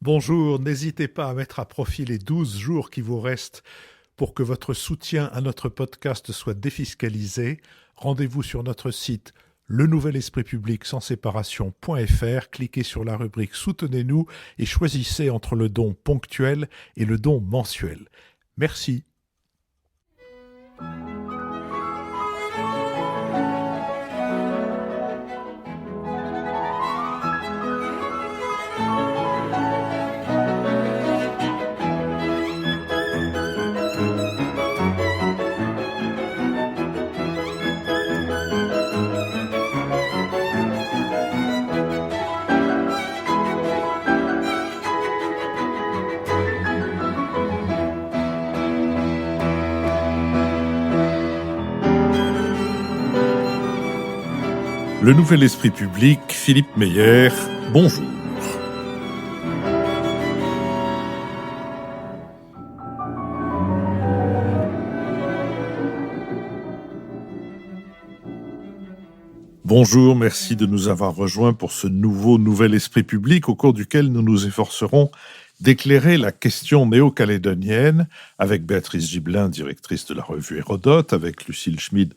Bonjour, n'hésitez pas à mettre à profit les 12 jours qui vous restent pour que votre soutien à notre podcast soit défiscalisé. Rendez-vous sur notre site lenouvelespritpublic sans séparation.fr, cliquez sur la rubrique Soutenez-nous et choisissez entre le don ponctuel et le don mensuel. Merci. Le Nouvel Esprit Public, Philippe Meyer, bonjour. Bonjour, merci de nous avoir rejoints pour ce Nouvel Esprit Public au cours duquel nous nous efforcerons d'éclairer la question néo-calédonienne avec Béatrice Gibelin, directrice de la revue Hérodote, avec Lucille Schmid,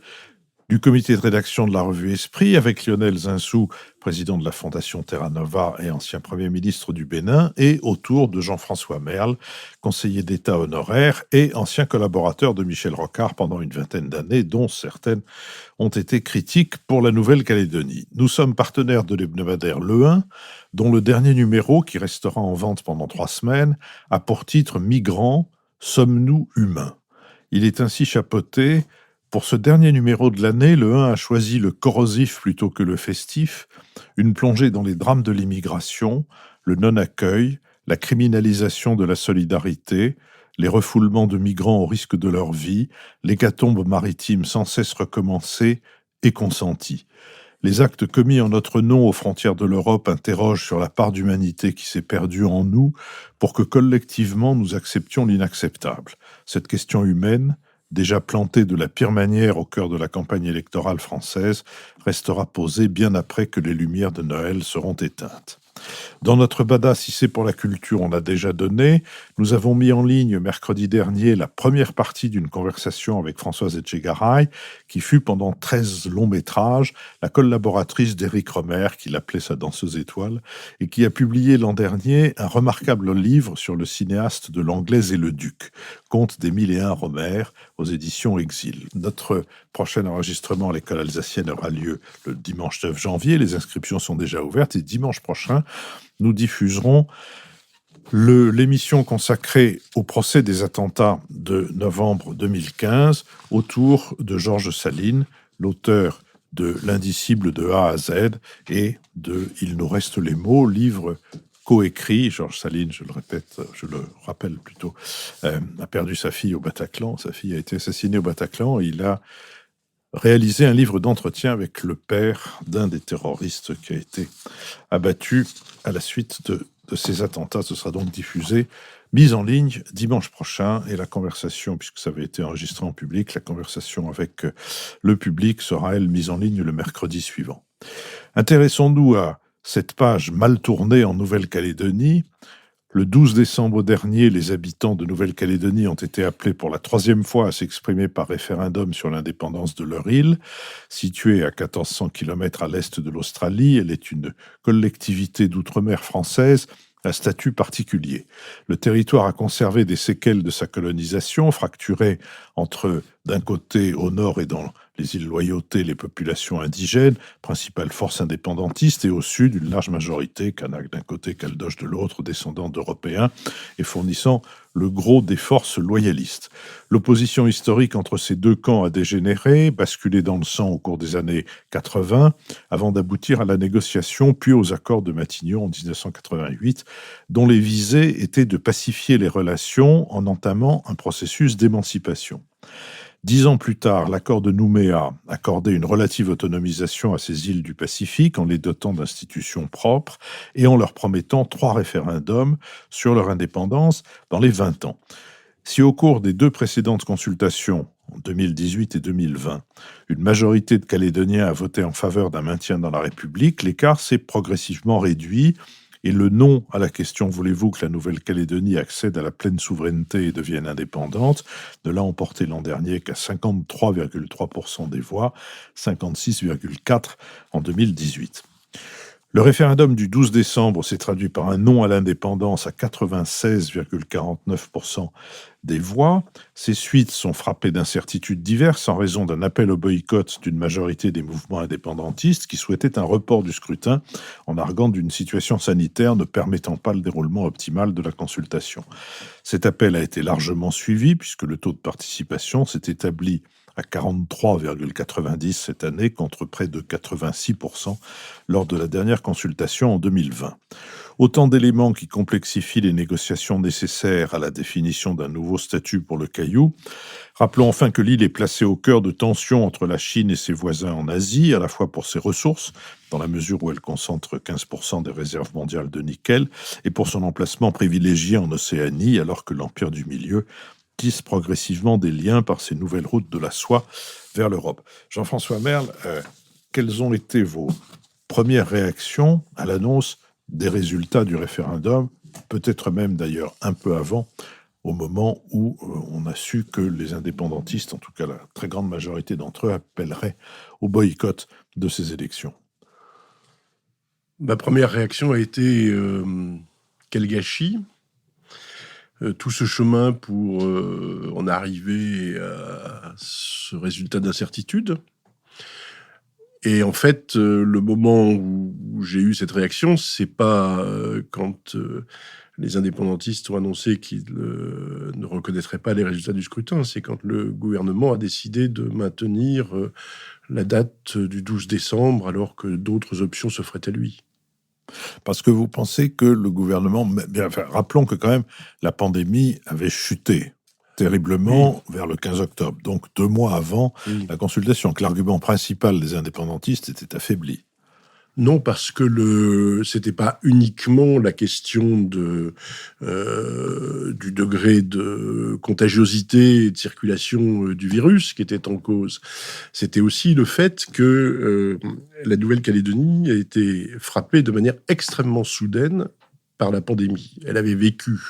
du comité de rédaction de la revue Esprit, avec Lionel Zinsou, président de la Fondation Terra Nova et ancien Premier ministre du Bénin, et autour de Jean-François Merle, conseiller d'État honoraire et ancien collaborateur de Michel Rocard pendant une vingtaine d'années, dont certaines ont été critiques pour la Nouvelle-Calédonie. Nous sommes partenaires de l'hebdomadaire Le 1, dont le dernier numéro, qui restera en vente pendant 3 semaines, a pour titre « Migrants, sommes-nous humains ?» Il est ainsi chapeauté. Pour ce dernier numéro de l'année, le 1 a choisi le corrosif plutôt que le festif, une plongée dans les drames de l'immigration, le non-accueil, la criminalisation de la solidarité, les refoulements de migrants au risque de leur vie, l'hécatombe maritime sans cesse recommencée et consentie. Les actes commis en notre nom aux frontières de l'Europe interrogent sur la part d'humanité qui s'est perdue en nous pour que collectivement nous acceptions l'inacceptable. Cette question humaine, déjà plantée de la pire manière au cœur de la campagne électorale française, restera posée bien après que les lumières de Noël seront éteintes. Dans notre Bada, si c'est pour la culture, on l'a déjà donné. Nous avons mis en ligne mercredi dernier la première partie d'une conversation avec Françoise Etchegaray, qui fut pendant 13 longs métrages la collaboratrice d'Éric Rohmer, qui l'appelait sa danseuse étoile, et qui a publié l'an dernier un remarquable livre sur le cinéaste de l'Anglaise et le Duc, Conte des 1001 Rohmer, aux éditions Exil. Notre prochain enregistrement à l'école alsacienne aura lieu le dimanche 9 janvier. Les inscriptions sont déjà ouvertes et dimanche prochain, nous diffuserons l'émission consacrée au procès des attentats de novembre 2015 autour de Georges Saline, l'auteur de L'Indicible de A à Z et de Il nous reste les mots, livre coécrit. Georges Saline, je le rappelle plutôt, a perdu sa fille au Bataclan. Sa fille a été assassinée au Bataclan et il a réalisé un livre d'entretien avec le père d'un des terroristes qui a été abattu à la suite de ces attentats. Ce sera donc diffusé, mise en ligne dimanche prochain, et la conversation, puisque ça avait été enregistré en public, la conversation avec le public sera, elle, mise en ligne le mercredi suivant. Intéressons-nous à cette page mal tournée en Nouvelle-Calédonie. Le 12 décembre dernier, les habitants de Nouvelle-Calédonie ont été appelés pour la 3e fois à s'exprimer par référendum sur l'indépendance de leur île. Située à 1400 km à l'est de l'Australie, elle est une collectivité d'outre-mer française à statut particulier. Le territoire a conservé des séquelles de sa colonisation, fracturée entre, d'un côté, au nord et dans les îles Loyauté, les populations indigènes, principale force indépendantiste, et au sud, une large majorité, Kanak d'un côté, Caldoche de l'autre, descendants d'Européens, et fournissant le gros des forces loyalistes. L'opposition historique entre ces deux camps a dégénéré, basculé dans le sang au cours des années 80, avant d'aboutir à la négociation, puis aux accords de Matignon en 1988, dont les visées étaient de pacifier les relations en entamant un processus d'émancipation. 10 ans plus tard, l'accord de Nouméa accordait une relative autonomisation à ces îles du Pacifique en les dotant d'institutions propres et en leur promettant 3 référendums sur leur indépendance dans les 20 ans. Si au cours des 2 précédentes consultations, en 2018 et 2020, une majorité de Calédoniens a voté en faveur d'un maintien dans la République, l'écart s'est progressivement réduit Et le non à la question « Voulez-vous que la Nouvelle-Calédonie accède à la pleine souveraineté et devienne indépendante ?» ne l'a emporté l'an dernier qu'à 53,3% des voix, 56,4% en 2018. Le référendum du 12 décembre s'est traduit par un non à l'indépendance à 96,49% des voix. Ces suites sont frappées d'incertitudes diverses en raison d'un appel au boycott d'une majorité des mouvements indépendantistes qui souhaitaient un report du scrutin en arguant d'une situation sanitaire ne permettant pas le déroulement optimal de la consultation. Cet appel a été largement suivi puisque le taux de participation s'est établi à 43,90 cette année contre près de 86% lors de la dernière consultation en 2020. Autant d'éléments qui complexifient les négociations nécessaires à la définition d'un nouveau statut pour le Caillou. Rappelons enfin que l'île est placée au cœur de tensions entre la Chine et ses voisins en Asie, à la fois pour ses ressources, dans la mesure où elle concentre 15% des réserves mondiales de nickel, et pour son emplacement privilégié en Océanie, alors que l'Empire du Milieu tisse progressivement des liens par ces nouvelles routes de la soie vers l'Europe. Jean-François Merle, quelles ont été vos premières réactions à l'annonce des résultats du référendum, peut-être même d'ailleurs un peu avant, au moment où on a su que les indépendantistes, en tout cas la très grande majorité d'entre eux, appelleraient au boycott de ces élections? Ma première réaction a été quel gâchis. Tout ce chemin pour en arriver à ce résultat d'incertitude. Et en fait, le moment où j'ai eu cette réaction, c'est pas quand les indépendantistes ont annoncé qu'ils ne reconnaîtraient pas les résultats du scrutin, c'est quand le gouvernement a décidé de maintenir la date du 12 décembre alors que d'autres options s'offraient à lui. Parce que vous pensez que le gouvernement... rappelons que quand même la pandémie avait chuté terriblement vers le 15 octobre, donc 2 mois avant la consultation, que l'argument principal des indépendantistes était affaibli. Non, parce que c'était pas uniquement la question du degré de contagiosité et de circulation du virus qui était en cause. C'était aussi le fait que la Nouvelle-Calédonie a été frappée de manière extrêmement soudaine par la pandémie. Elle avait vécu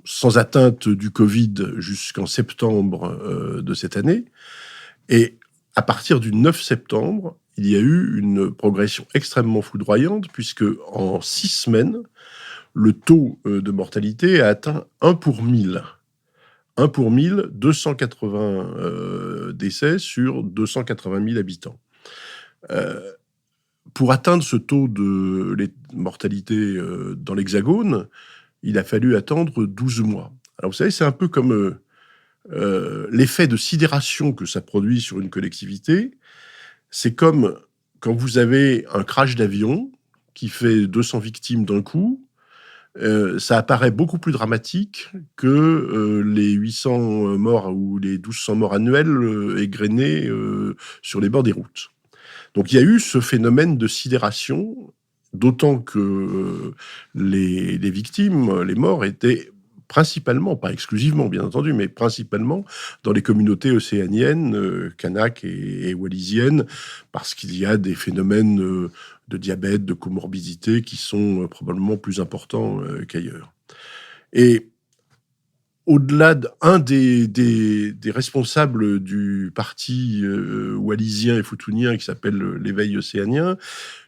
sans atteinte du Covid jusqu'en septembre de cette année. Et à partir du 9 septembre, il y a eu une progression extrêmement foudroyante, puisque en 6 semaines, le taux de mortalité a atteint 1 pour 1000. 1 pour 1000, 280 décès sur 280 000 habitants. Pour atteindre ce taux de mortalité dans l'Hexagone, il a fallu attendre 12 mois. Alors vous savez, c'est un peu comme l'effet de sidération que ça produit sur une collectivité. C'est comme quand vous avez un crash d'avion qui fait 200 victimes d'un coup, ça apparaît beaucoup plus dramatique que les 800 morts ou les 1200 morts annuels égrenés sur les bords des routes. Donc il y a eu ce phénomène de sidération, d'autant que les victimes, les morts, étaient principalement, pas exclusivement bien entendu, mais principalement dans les communautés océaniennes, kanak et wallisiennes, parce qu'il y a des phénomènes de diabète, de comorbidité qui sont probablement plus importants qu'ailleurs. Et au-delà d'un des responsables du parti wallisien et foutounien qui s'appelle l'Éveil océanien,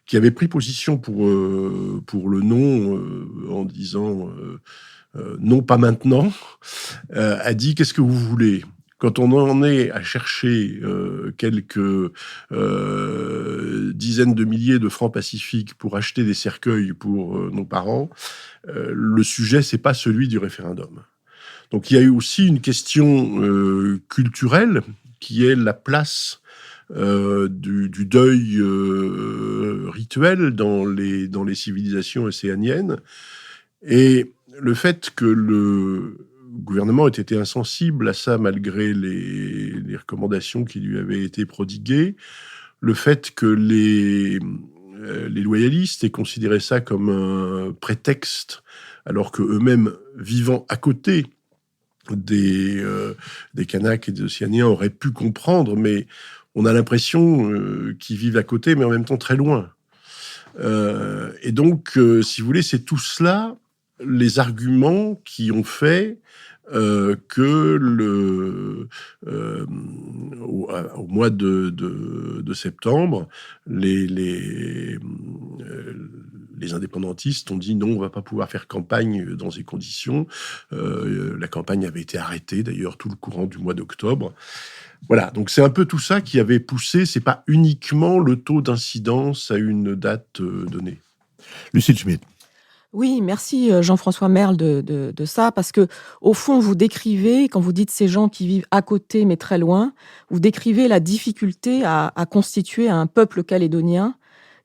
qui avait pris position pour le non en disant non, pas maintenant, a dit qu'est-ce que vous voulez ? Quand on en est à chercher quelques dizaines de milliers de francs pacifiques pour acheter des cercueils pour nos parents, le sujet, c'est pas celui du référendum. Donc il y a eu aussi une question culturelle qui est la place du deuil rituel dans les civilisations océaniennes, et le fait que le gouvernement ait été insensible à ça malgré les recommandations qui lui avaient été prodiguées, le fait que les loyalistes aient considéré ça comme un prétexte alors qu'eux-mêmes vivant à côté des Kanaks et des Océaniens auraient pu comprendre, mais on a l'impression qu'ils vivent à côté, mais en même temps très loin. Et donc, si vous voulez, c'est tout cela, les arguments qui ont fait que au mois de septembre, les indépendantistes ont dit non, on va pas pouvoir faire campagne dans ces conditions. La campagne avait été arrêtée, d'ailleurs, tout le courant du mois d'octobre. Voilà, donc c'est un peu tout ça qui avait poussé, c'est pas uniquement le taux d'incidence à une date donnée. Lucille Schmitt. Oui, merci Jean-François Merle de ça, parce que au fond, vous décrivez, quand vous dites ces gens qui vivent à côté mais très loin, vous décrivez la difficulté à constituer un peuple calédonien,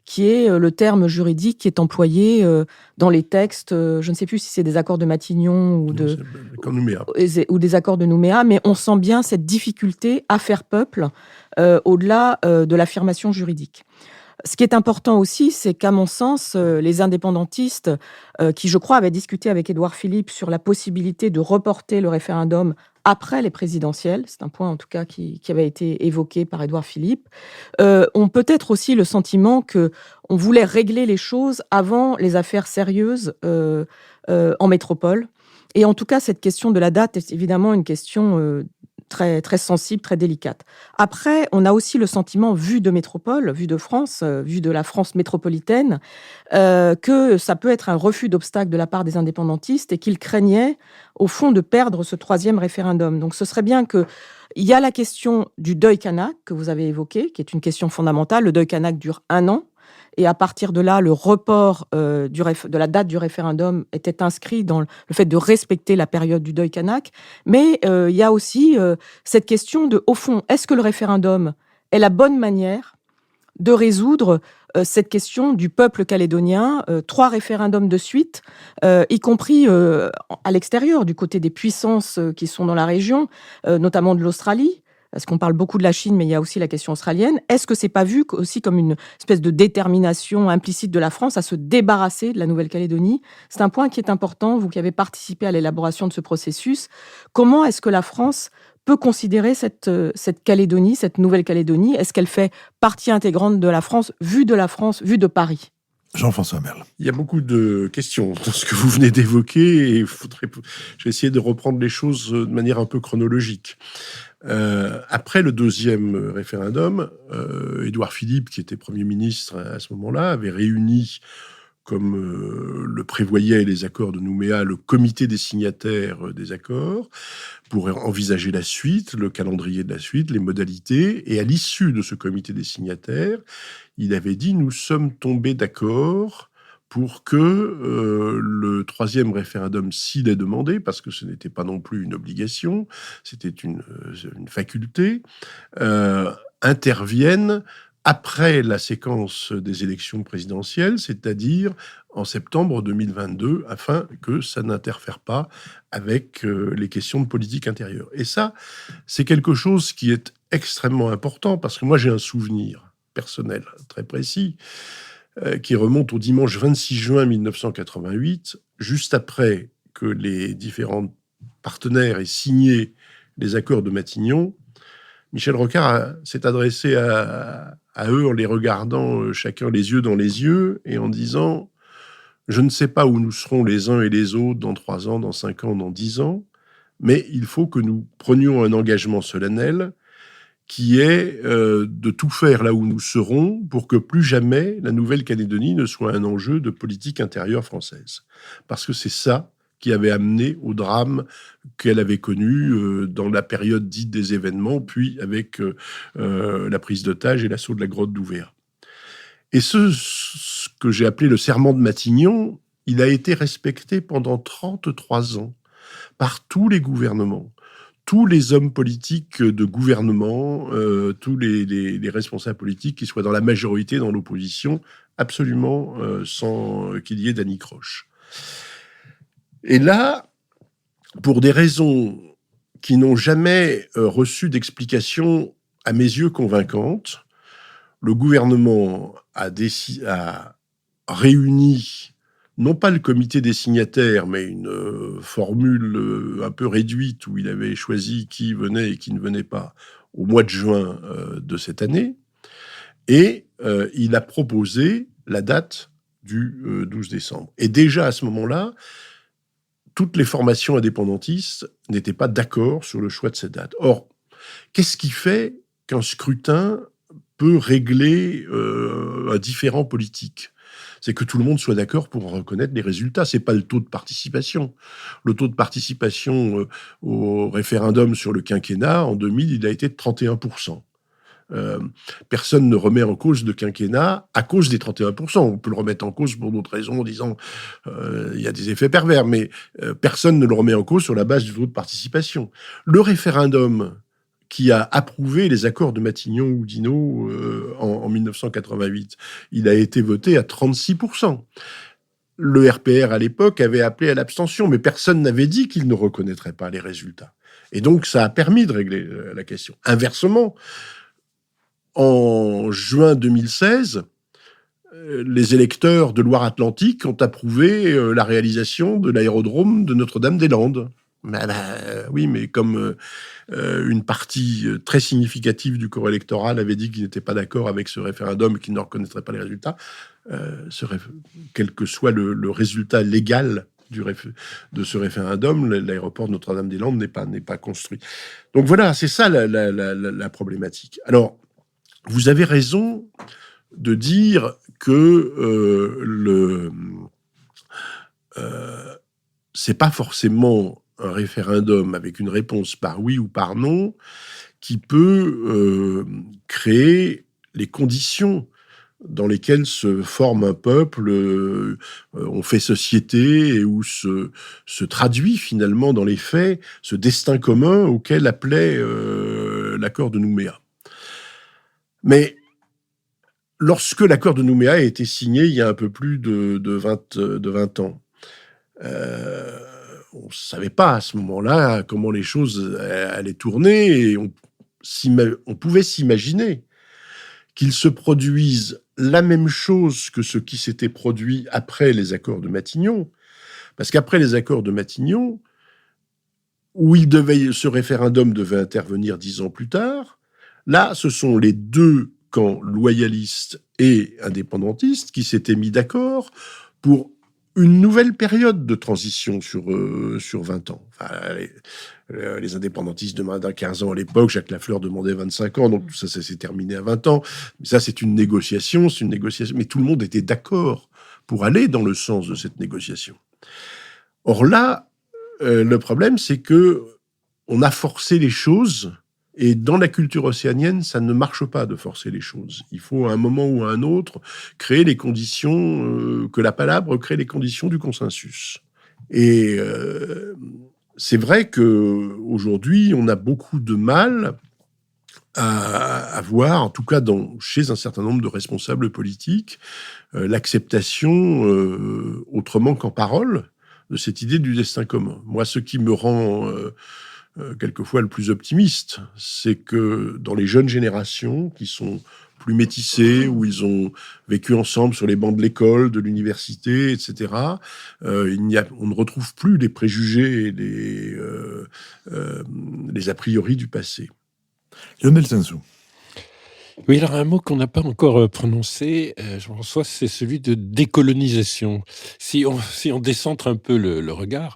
qui est le terme juridique qui est employé dans les textes, je ne sais plus si c'est des accords de Matignon ou des accords de Nouméa, mais on sent bien cette difficulté à faire peuple au-delà de l'affirmation juridique. Ce qui est important aussi, c'est qu'à mon sens, les indépendantistes, qui je crois avaient discuté avec Édouard Philippe sur la possibilité de reporter le référendum après les présidentielles, c'est un point en tout cas qui avait été évoqué par Édouard Philippe, ont peut-être aussi le sentiment qu'on voulait régler les choses avant les affaires sérieuses en métropole. Et en tout cas, cette question de la date est évidemment une question très, très sensible, très délicate. Après, on a aussi le sentiment, vu de métropole, vu de France, vu de la France métropolitaine, que ça peut être un refus d'obstacle de la part des indépendantistes et qu'ils craignaient, au fond, de perdre ce troisième référendum. Donc ce serait bien que... Il y a la question du deuil kanak que vous avez évoqué, qui est une question fondamentale. Le deuil kanak dure 1 an. Et à partir de là, le report de la date du référendum était inscrit dans le fait de respecter la période du deuil kanak. Mais il y a aussi cette question de, au fond, est-ce que le référendum est la bonne manière de résoudre cette question du peuple calédonien, 3 référendums de suite, y compris à l'extérieur, du côté des puissances qui sont dans la région, notamment de l'Australie, parce qu'on parle beaucoup de la Chine, mais il y a aussi la question australienne. Est-ce que c'est pas vu aussi comme une espèce de détermination implicite de la France à se débarrasser de la Nouvelle-Calédonie? C'est un point qui est important, vous qui avez participé à l'élaboration de ce processus. Comment est-ce que la France peut considérer cette Calédonie, cette Nouvelle-Calédonie? Est-ce qu'elle fait partie intégrante de la France, vue de Paris? Jean-François Merle. Il y a beaucoup de questions dans ce que vous venez d'évoquer et je vais essayer de reprendre les choses de manière un peu chronologique. Après le deuxième référendum, Édouard Philippe, qui était Premier ministre à ce moment-là, avait réuni, comme le prévoyaient les accords de Nouméa, le comité des signataires des accords, pour envisager la suite, le calendrier de la suite, les modalités. Et à l'issue de ce comité des signataires, il avait dit « Nous sommes tombés d'accord pour que le troisième référendum, s'il est demandé, parce que ce n'était pas non plus une obligation, c'était une faculté, intervienne après la séquence des élections présidentielles, c'est-à-dire en septembre 2022, afin que ça n'interfère pas avec les questions de politique intérieure. » Et ça, c'est quelque chose qui est extrêmement important, parce que moi, j'ai un souvenir personnel très précis, qui remonte au dimanche 26 juin 1988, juste après que les différents partenaires aient signé les accords de Matignon. Michel Rocard s'est adressé à eux en les regardant chacun les yeux dans les yeux et en disant « Je ne sais pas où nous serons les uns et les autres dans 3 ans, dans 5 ans, dans 10 ans, mais il faut que nous prenions un engagement solennel qui est de tout faire là où nous serons pour que plus jamais la Nouvelle-Calédonie ne soit un enjeu de politique intérieure française. » Parce que c'est ça qui avait amené au drame qu'elle avait connu dans la période dite des événements, puis avec la prise d'otage et l'assaut de la grotte d'Ouvéa. Et ce que j'ai appelé le serment de Matignon, il a été respecté pendant 33 ans par tous les gouvernements. Tous les hommes politiques de gouvernement, tous les responsables politiques, qui soient dans la majorité, dans l'opposition, absolument sans qu'il y ait d'anicroche. Et là, pour des raisons qui n'ont jamais reçu d'explication, à mes yeux, convaincantes, le gouvernement a réuni non pas le comité des signataires, mais une formule un peu réduite où il avait choisi qui venait et qui ne venait pas au mois de juin de cette année. Et il a proposé la date du 12 décembre. Et déjà à ce moment-là, toutes les formations indépendantistes n'étaient pas d'accord sur le choix de cette date. Or, qu'est-ce qui fait qu'un scrutin peut régler un différend politique ? C'est que tout le monde soit d'accord pour reconnaître les résultats. C'est pas le taux de participation. Le taux de participation au référendum sur le quinquennat, en 2000, il a été de 31%. Personne ne remet en cause le quinquennat à cause des 31%. On peut le remettre en cause pour d'autres raisons en disant il y a des effets pervers, mais personne ne le remet en cause sur la base du taux de participation. Le référendum qui a approuvé les accords de Matignon-Oudinot en 1988, il a été voté à 36%. Le RPR, à l'époque, avait appelé à l'abstention, mais personne n'avait dit qu'il ne reconnaîtrait pas les résultats. Et donc, ça a permis de régler la question. Inversement, en juin 2016, les électeurs de Loire-Atlantique ont approuvé la réalisation de l'aérodrome de Notre-Dame-des-Landes. Oui, mais comme une partie très significative du corps électoral avait dit qu'il n'était pas d'accord avec ce référendum et qu'il ne reconnaîtrait pas les résultats, quel que soit le résultat légal de ce référendum, l'aéroport de Notre-Dame-des-Landes n'est pas construit. Donc voilà, c'est ça la problématique. Alors, vous avez raison de dire que c'est pas forcément un référendum avec une réponse par oui ou par non qui peut créer les conditions dans lesquelles se forme un peuple, on fait société et où se traduit finalement dans les faits ce destin commun auquel appelait l'accord de Nouméa. Mais lorsque l'accord de Nouméa a été signé il y a un peu plus de 20 ans, on ne savait pas à ce moment-là comment les choses allaient tourner et on pouvait s'imaginer qu'il se produise la même chose que ce qui s'était produit après les accords de Matignon. Parce qu'après les accords de Matignon, où ce référendum devait intervenir 10 ans plus tard, là, ce sont les deux camps loyalistes et indépendantistes qui s'étaient mis d'accord pour une nouvelle période de transition sur 20 ans. Enfin, les indépendantistes demandaient 15 ans à l'époque, Jacques Lafleur demandait 25 ans, donc ça s'est terminé à 20 ans. Mais ça, c'est une négociation, mais tout le monde était d'accord pour aller dans le sens de cette négociation. Or là, le problème, c'est que on a forcé les choses. Et dans la culture océanienne, ça ne marche pas de forcer les choses. Il faut à un moment ou à un autre créer les conditions, que la palabre crée les conditions du consensus. Et c'est vrai qu'aujourd'hui, on a beaucoup de mal à voir, en tout cas chez un certain nombre de responsables politiques, l'acceptation autrement qu'en parole de cette idée du destin commun. Moi, ce qui me rend quelquefois le plus optimiste, c'est que dans les jeunes générations qui sont plus métissées, où ils ont vécu ensemble sur les bancs de l'école, de l'université, etc., on ne retrouve plus les préjugés et les a priori du passé. Lionel Zinsou. Oui, alors un mot qu'on n'a pas encore prononcé, Jean-François, c'est celui de décolonisation. Si on décentre un peu le regard,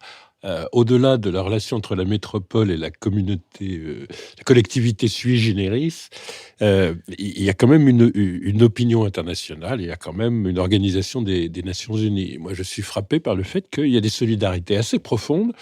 au-delà de la relation entre la métropole et la communauté, la collectivité sui generis, il y a quand même une opinion internationale, il y a quand même une organisation des Nations Unies. Moi, je suis frappé par le fait qu'il y a des solidarités assez profondes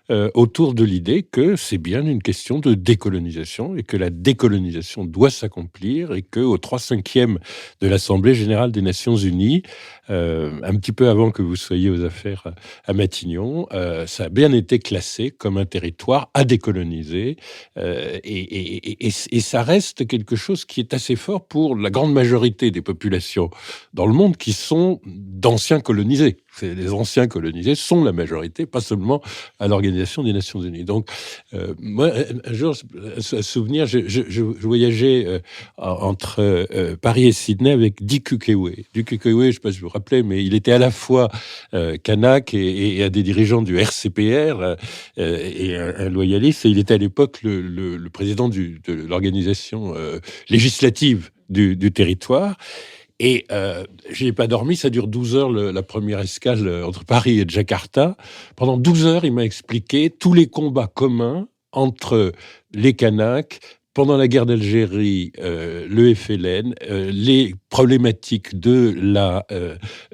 autour de l'idée que c'est bien une question de décolonisation et que la décolonisation doit s'accomplir et qu'au 3/5e de l'Assemblée générale des Nations Unies, un petit peu avant que vous soyez aux affaires à Matignon, ça a bien été classé comme un territoire à décoloniser et ça reste quelque chose qui est assez fort pour la grande majorité des populations dans le monde qui sont d'anciens colonisés. Les anciens colonisés sont la majorité, pas seulement à l'Organisation des Nations Unies. Donc, moi, un jour, un souvenir, je voyageais entre Paris et Sydney avec Dick Kukweyi. Dick Kukweyi, je ne sais pas si vous vous rappelez, mais il était à la fois kanak et un des dirigeants du RCPR et un loyaliste. Et il était à l'époque le président de l'organisation législative du territoire. Et je n'ai pas dormi, ça dure 12 heures, la première escale entre Paris et Jakarta. Pendant 12 heures, il m'a expliqué tous les combats communs entre les Kanaks, pendant la guerre d'Algérie, le FLN, les problématiques de la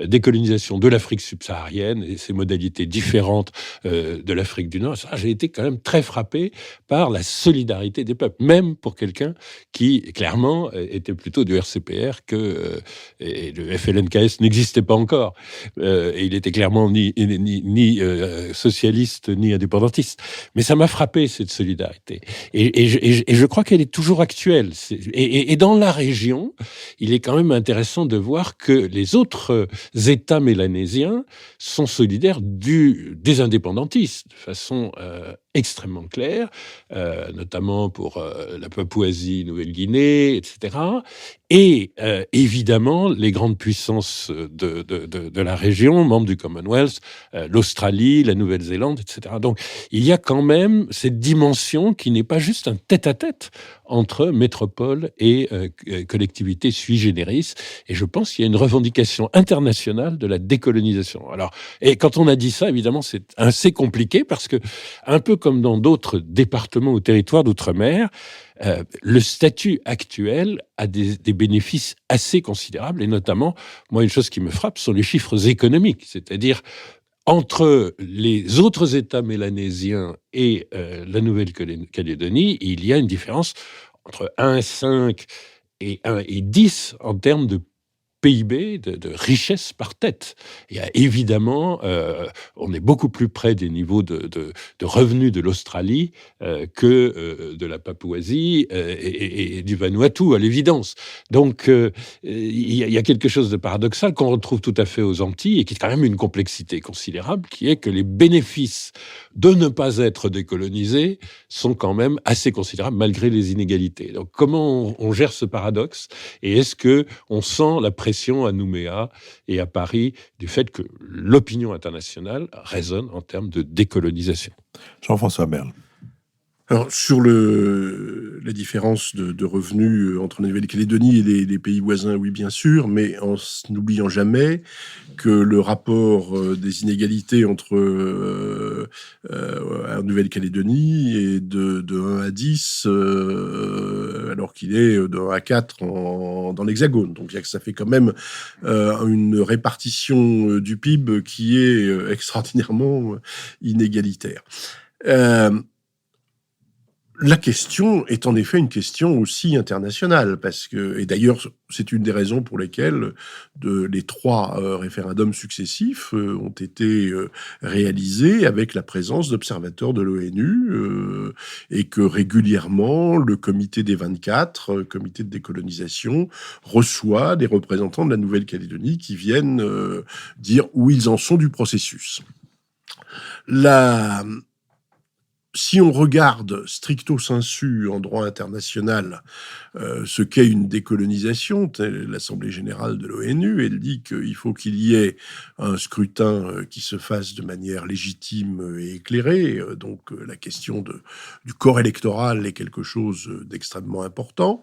décolonisation de l'Afrique subsaharienne et ses modalités différentes de l'Afrique du Nord. Ça, j'ai été quand même très frappé par la solidarité des peuples, même pour quelqu'un qui, clairement, était plutôt du RCPR que et le FLNKS n'existait pas encore. Et il était clairement ni socialiste ni indépendantiste. Mais ça m'a frappé, cette solidarité. Et je crois qu'elle est toujours actuelle. Et dans la région, il est quand même intéressant de voir que les autres États mélanésiens sont solidaires des indépendantistes de façon extrêmement claire, notamment pour la Papouasie, Nouvelle-Guinée, etc. Et évidemment, les grandes puissances de la région, membres du Commonwealth, l'Australie, la Nouvelle-Zélande, etc. Donc, il y a quand même cette dimension qui n'est pas juste un tête-à-tête entre métropole et collectivité sui generis. Et je pense qu'il y a une revendication internationale de la décolonisation. Alors, et quand on a dit ça, évidemment, c'est assez compliqué parce que, un peu comme dans d'autres départements ou territoires d'outre-mer, le statut actuel a des bénéfices assez considérables, et notamment, moi, une chose qui me frappe sont les chiffres économiques, c'est-à-dire entre les autres États mélanésiens et la Nouvelle-Calédonie, il y a une différence entre 1,5 et 1,10 en termes de PIB, de richesse par tête. Il y a évidemment, on est beaucoup plus près des niveaux de revenus de l'Australie que de la Papouasie et du Vanuatu, à l'évidence. Donc, il y a quelque chose de paradoxal qu'on retrouve tout à fait aux Antilles et qui est quand même une complexité considérable, qui est que les bénéfices de ne pas être décolonisés sont quand même assez considérables malgré les inégalités. Donc, comment on gère ce paradoxe, et est-ce que on sent la pression à Nouméa et à Paris du fait que l'opinion internationale résonne en termes de décolonisation? Jean-François Merle. Alors, sur la différence de revenus entre la Nouvelle-Calédonie et les pays voisins, oui, bien sûr, mais en n'oubliant jamais que le rapport des inégalités entre la Nouvelle-Calédonie est de 1 à 10, alors qu'il est de 1 à 4 dans l'Hexagone. Donc, ça fait quand même une répartition du PIB qui est extraordinairement inégalitaire. La question est en effet une question aussi internationale, parce que, et d'ailleurs, c'est une des raisons pour lesquelles les 3 référendums successifs ont été réalisés avec la présence d'observateurs de l'ONU, et que régulièrement, le comité des 24, comité de décolonisation, reçoit des représentants de la Nouvelle-Calédonie qui viennent dire où ils en sont du processus. Si on regarde stricto sensu en droit international ce qu'est une décolonisation, l'Assemblée générale de l'ONU, elle dit qu'il faut qu'il y ait un scrutin qui se fasse de manière légitime et éclairée. Donc la question du corps électoral est quelque chose d'extrêmement important.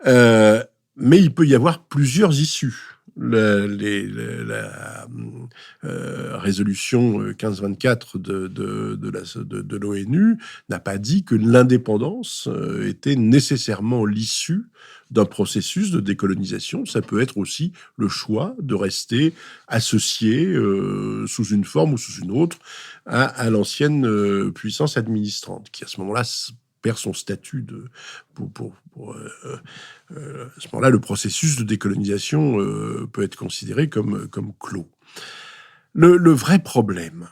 Mais il peut y avoir plusieurs issues. La résolution 1524 de l'ONU n'a pas dit que l'indépendance était nécessairement l'issue d'un processus de décolonisation. Ça peut être aussi le choix de rester associé sous une forme ou sous une autre à l'ancienne puissance administrante, qui à ce moment-là perd son statut à ce moment-là, le processus de décolonisation peut être considéré comme clos. Le vrai problème,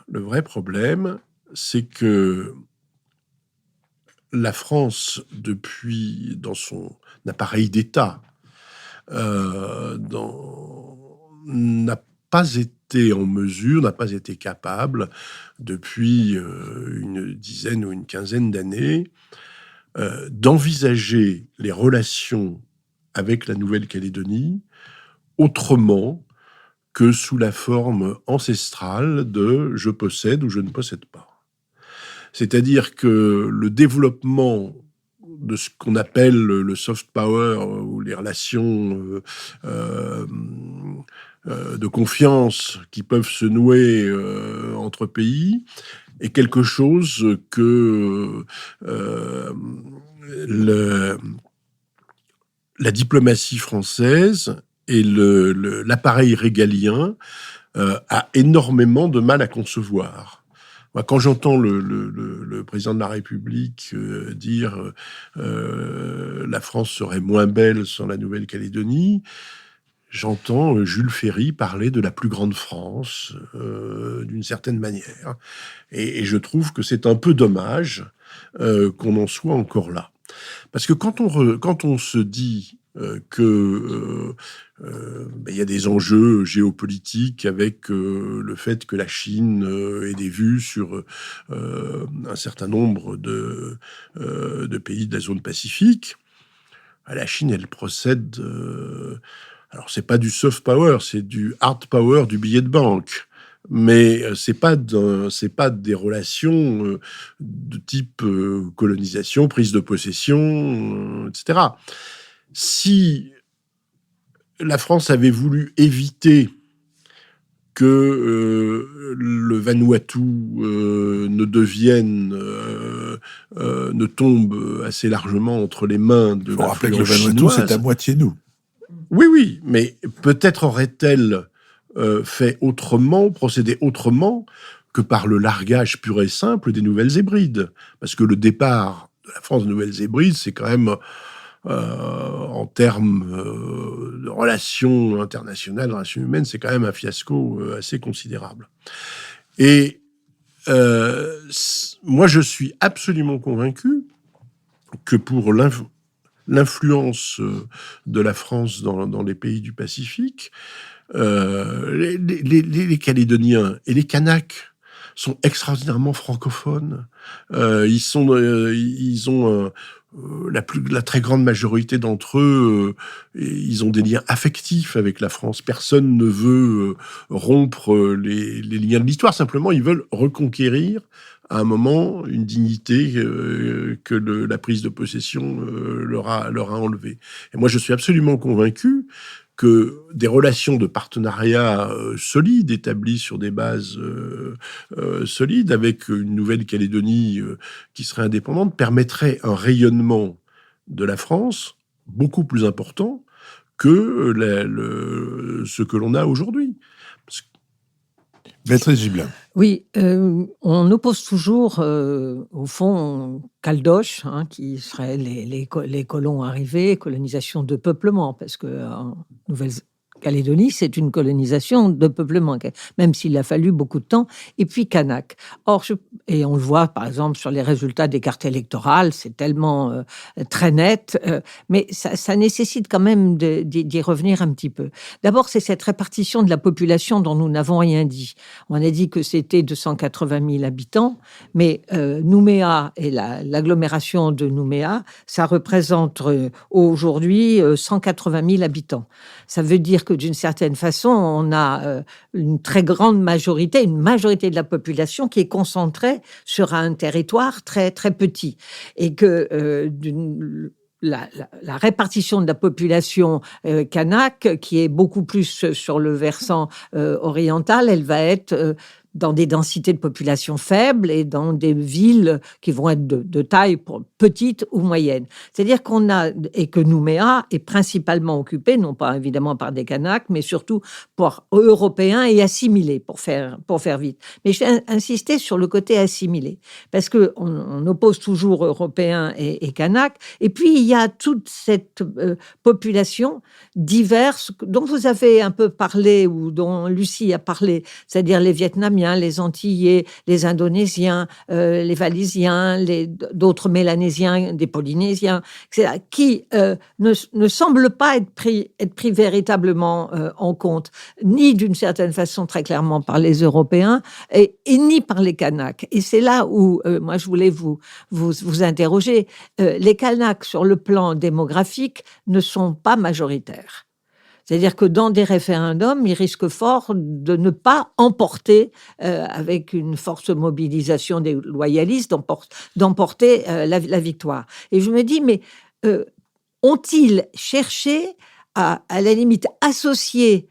c'est que la France, dans son appareil d'État, n'a pas été en mesure, n'a pas été capable, depuis une dizaine ou une quinzaine d'années, d'envisager les relations avec la Nouvelle-Calédonie autrement que sous la forme ancestrale de « je possède » ou « je ne possède pas ». C'est-à-dire que le développement de ce qu'on appelle le soft power ou les relations de confiance qui peuvent se nouer entre pays est quelque chose que la diplomatie française et l'appareil régalien a énormément de mal à concevoir. Moi, quand j'entends le président de la République dire la France serait moins belle sans la Nouvelle-Calédonie, j'entends Jules Ferry parler de la plus grande France, d'une certaine manière. Et je trouve que c'est un peu dommage qu'on en soit encore là. Parce que quand on se dit que il y a des enjeux géopolitiques avec le fait que la Chine ait des vues sur un certain nombre de pays de la zone Pacifique, la Chine, elle procède... alors, c'est pas du soft power, c'est du hard power du billet de banque. Mais c'est pas des relations de type colonisation, prise de possession, etc. Si la France avait voulu éviter que le Vanuatu ne tombe assez largement entre les mains de Faut rappeler que le l'influence Vanuatu, chinoise, c'est à moitié nous. oui, mais peut-être aurait-elle fait autrement, procédé autrement que par le largage pur et simple des Nouvelles Hébrides. Parce que le départ de la France des Nouvelles Hébrides, c'est quand même, en termes de relations internationales, de relations humaines, c'est quand même un fiasco assez considérable. Et moi, je suis absolument convaincu que pour l'influence de la France dans les pays du Pacifique, les Calédoniens et les Kanaks sont extraordinairement francophones. Ils ont la très grande majorité d'entre eux, ils ont des liens affectifs avec la France. Personne ne veut rompre les liens de l'histoire. Simplement, ils veulent reconquérir à un moment une dignité que la prise de possession leur a enlevée. Et moi, je suis absolument convaincu que des relations de partenariat solides, établies sur des bases solides, avec une Nouvelle-Calédonie qui serait indépendante, permettraient un rayonnement de la France beaucoup plus important que ce que l'on a aujourd'hui. Béatrice Gibelin. Oui, on oppose toujours, au fond, Caldoche, qui serait les colons arrivés, colonisation de peuplement, parce qu'en Nouvelle-Calédonie, c'est une colonisation de peuplement, même s'il a fallu beaucoup de temps, et puis Kanak. Or, et on le voit, par exemple, sur les résultats des cartes électorales, c'est tellement très net, mais ça nécessite quand même d'y revenir un petit peu. D'abord, c'est cette répartition de la population dont nous n'avons rien dit. On a dit que c'était 280 000 habitants, mais Nouméa et l'agglomération de Nouméa, ça représente aujourd'hui 180 000 habitants. Ça veut dire que d'une certaine façon, on a une très grande majorité, une majorité de la population qui est concentrée sur un territoire très, très petit. Et que la répartition de la population kanak, qui est beaucoup plus sur le versant oriental, elle va être dans des densités de population faibles et dans des villes qui vont être de taille petite ou moyenne. C'est-à-dire et que Nouméa est principalement occupé, non pas évidemment par des Kanaks, mais surtout par Européens et assimilés, pour faire vite. Mais je vais insister sur le côté assimilé, parce qu'on oppose toujours Européens et Kanaks, et puis il y a toute cette population diverse dont vous avez un peu parlé, ou dont Lucie a parlé, c'est-à-dire les Vietnamiens, les Antillais, les Indonésiens, les Valisiens, d'autres Mélanésiens, des Polynésiens, etc., qui ne semblent pas être pris véritablement en compte, ni d'une certaine façon très clairement par les Européens, et ni par les Kanaks. Et c'est là où moi je voulais vous interroger. Les Kanaks, sur le plan démographique, ne sont pas majoritaires. C'est-à-dire que dans des référendums, ils risquent fort de ne pas emporter, avec une forte mobilisation des loyalistes, d'emporter la victoire. Et je me dis, mais ont-ils cherché à la limite, associer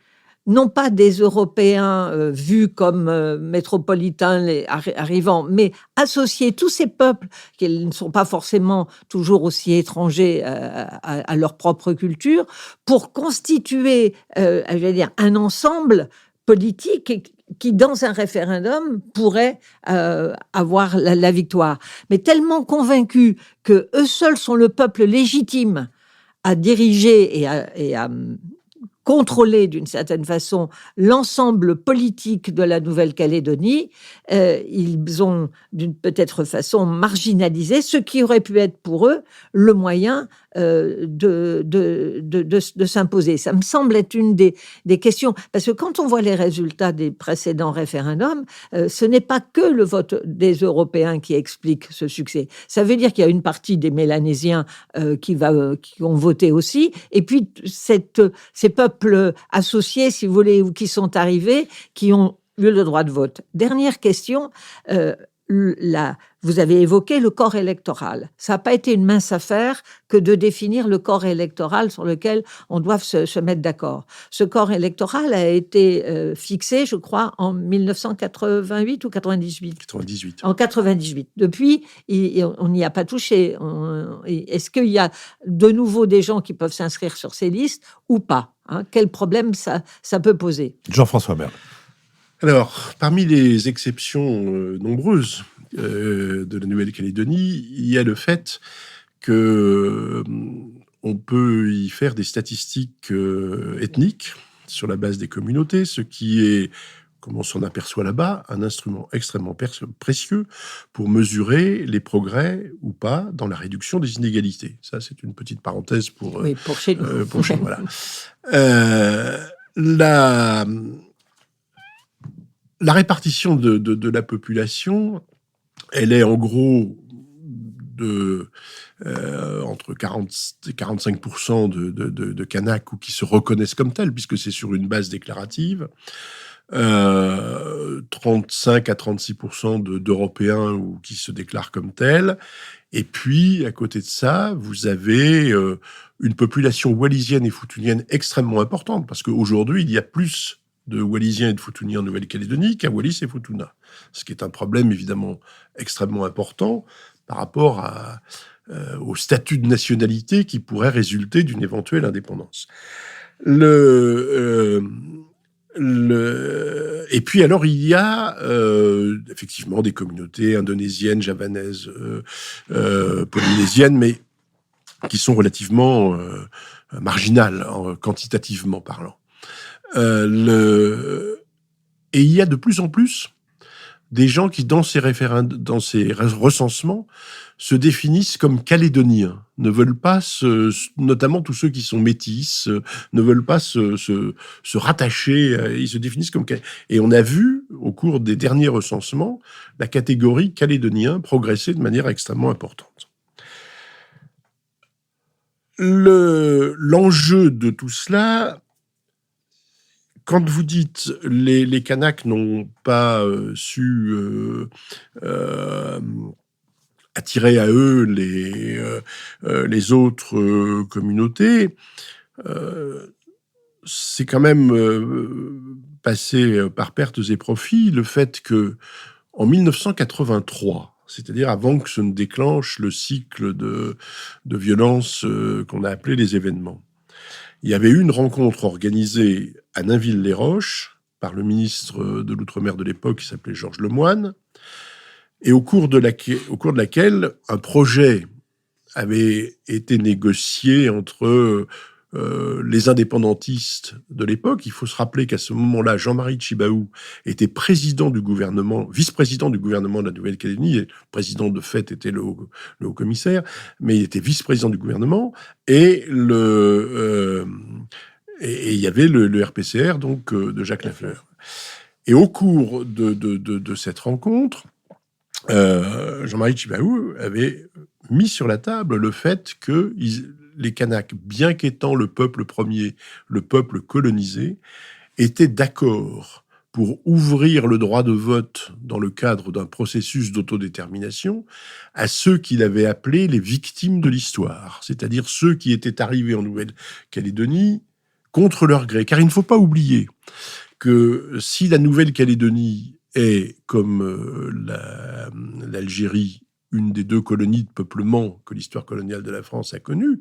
non pas des Européens vus comme métropolitains arrivant, mais associer tous ces peuples qui ne sont pas forcément toujours aussi étrangers à leur propre culture pour constituer, je vais dire, un ensemble politique qui, dans un référendum, pourrait avoir la victoire. Mais tellement convaincus qu'eux seuls sont le peuple légitime à diriger et à contrôler d'une certaine façon l'ensemble politique de la Nouvelle-Calédonie, ils ont d'une peut-être façon marginalisé ce qui aurait pu être pour eux le moyen de s'imposer. Ça me semble être une des questions, parce que quand on voit les résultats des précédents référendums, ce n'est pas que le vote des Européens qui explique ce succès. Ça veut dire qu'il y a une partie des Mélanésiens qui ont voté aussi, et puis ces peuples associés, si vous voulez, ou qui sont arrivés, qui ont eu le droit de vote. Dernière question, vous avez évoqué le corps électoral. Ça n'a pas été une mince affaire que de définir le corps électoral sur lequel on doit se mettre d'accord. Ce corps électoral a été fixé, je crois, en 1988 ou 98 ? 98. En 98. Depuis, on n'y a pas touché. Est-ce qu'il y a de nouveau des gens qui peuvent s'inscrire sur ces listes ou pas ? Quel problème ça peut poser ? Jean-François Merle. Alors, parmi les exceptions nombreuses de la Nouvelle-Calédonie, il y a le fait que on peut y faire des statistiques ethniques sur la base des communautés, ce qui est, comme on s'en aperçoit là-bas, un instrument extrêmement précieux pour mesurer les progrès ou pas dans la réduction des inégalités. Ça, c'est une petite parenthèse pour chez nous. Pour chez nous, voilà. La répartition de la population, elle est en gros entre 40 et 45% de Kanaks ou qui se reconnaissent comme tels, puisque c'est sur une base déclarative. 35 à 36% d'Européens ou qui se déclarent comme tels. Et puis, à côté de ça, vous avez une population wallisienne et futunienne extrêmement importante, parce qu'aujourd'hui, il y a plus de Wallisiens et de Futuniens en Nouvelle-Calédonie qu'à Wallis et Futuna. Ce qui est un problème, évidemment, extrêmement important par rapport au statut de nationalité qui pourrait résulter d'une éventuelle indépendance. Et puis alors, il y a effectivement des communautés indonésiennes, javanaises, polynésiennes, mais qui sont relativement marginales, quantitativement parlant. Et il y a de plus en plus des gens qui, dans ces recensements, se définissent comme calédoniens, ne veulent pas notamment tous ceux qui sont métis, ne veulent pas se rattacher, ils se définissent comme... Et on a vu, au cours des derniers recensements, la catégorie calédonien progresser de manière extrêmement importante. L'enjeu de tout cela... Quand vous dites les Kanaks n'ont pas su attirer à eux les autres communautés, c'est quand même passé par pertes et profits le fait que en 1983, c'est-à-dire avant que se ne déclenche le cycle de violence qu'on a appelé les événements, il y avait eu une rencontre organisée à Nainville-les-Roches par le ministre de l'Outre-mer de l'époque, qui s'appelait Georges Lemoine, et au cours de laquelle un projet avait été négocié entre les indépendantistes de l'époque. Il faut se rappeler qu'à ce moment-là, Jean-Marie Tjibaou était vice-président du gouvernement de la Nouvelle-Calédonie, et le président de fait était le haut-commissaire, mais il était vice-président du gouvernement, et il y avait le RPCR, donc, de Jacques Lafleur. Et au cours de cette rencontre, Jean-Marie Tjibaou avait mis sur la table le fait que les Kanaks, bien qu'étant le peuple premier, le peuple colonisé, étaient d'accord pour ouvrir le droit de vote dans le cadre d'un processus d'autodétermination à ceux qu'il avait appelés les victimes de l'histoire, c'est-à-dire ceux qui étaient arrivés en Nouvelle-Calédonie contre leur gré. Car il ne faut pas oublier que si la Nouvelle-Calédonie est, comme l'Algérie, une des 2 colonies de peuplement que l'histoire coloniale de la France a connues,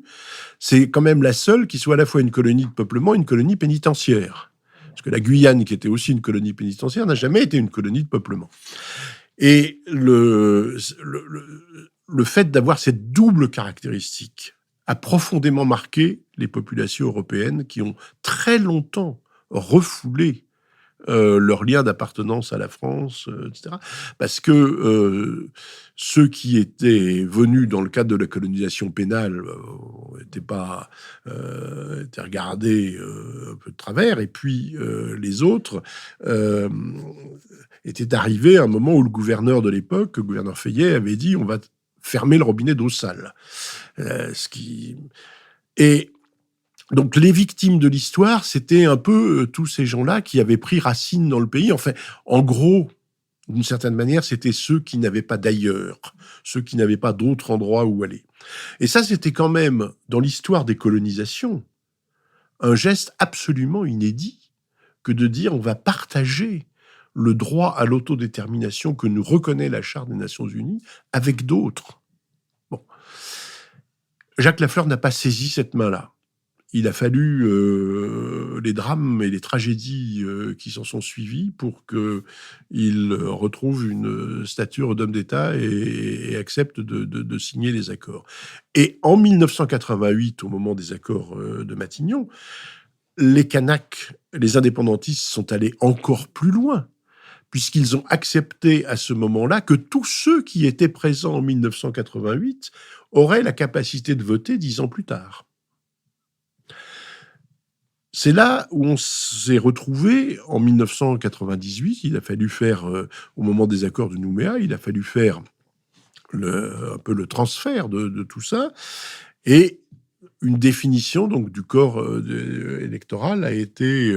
c'est quand même la seule qui soit à la fois une colonie de peuplement et une colonie pénitentiaire. Parce que la Guyane, qui était aussi une colonie pénitentiaire, n'a jamais été une colonie de peuplement. Et le fait d'avoir cette double caractéristique a profondément marqué les populations européennes qui ont très longtemps refoulé leur lien d'appartenance à la France, etc. Parce que ceux qui étaient venus dans le cadre de la colonisation pénale étaient regardés un peu de travers, et puis les autres étaient arrivés à un moment où le gouverneur de l'époque, le gouverneur Fayet, avait dit « on va fermer le robinet d'eau sale ». Et donc, les victimes de l'histoire, c'était un peu tous ces gens-là qui avaient pris racine dans le pays. Enfin, en gros, d'une certaine manière, c'était ceux qui n'avaient pas d'ailleurs, ceux qui n'avaient pas d'autre endroit où aller. Et ça, c'était quand même, dans l'histoire des colonisations, un geste absolument inédit que de dire on va partager le droit à l'autodétermination que nous reconnaît la Charte des Nations Unies avec d'autres. Bon. Jacques Lafleur n'a pas saisi cette main-là. Il a fallu les drames et les tragédies qui s'en sont suivis pour qu'il retrouve une stature d'homme d'État et accepte de signer les accords. Et en 1988, au moment des accords de Matignon, les Kanaks, les indépendantistes, sont allés encore plus loin, puisqu'ils ont accepté à ce moment-là que tous ceux qui étaient présents en 1988 auraient la capacité de voter 10 ans plus tard. C'est là où on s'est retrouvé en 1998. Il a fallu faire, au moment des accords de Nouméa, il a fallu faire un peu le transfert de tout ça. Et une définition donc du corps électoral a été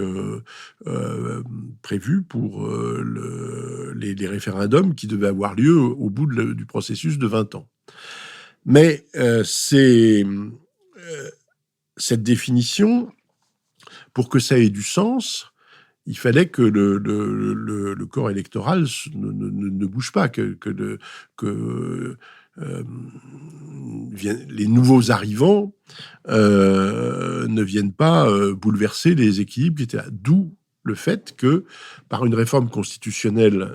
prévue pour les référendums qui devaient avoir lieu au bout du processus de 20 ans. Mais cette définition, pour que ça ait du sens, il fallait que le corps électoral ne bouge pas, que les nouveaux arrivants ne viennent pas bouleverser les équilibres qui étaient là. D'où le fait que, par une réforme constitutionnelle